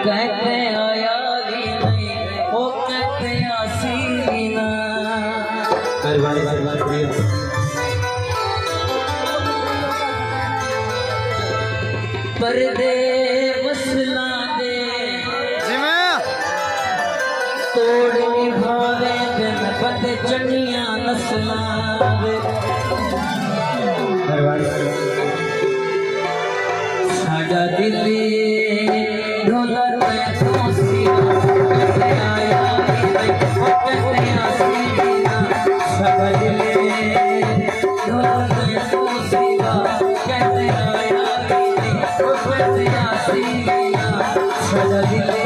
कहते आया भी नहीं वो कहते आसी भी ना पर्दे मसला दे तोड़ निभावे दिन बद चनिया नस्ला साडा दिली ढोलर में खोसी कहते आया वो कहते आसी बिना साडा दिली ढोलर में खोसी कहते आया वो कहते आसी बिना साडा दिली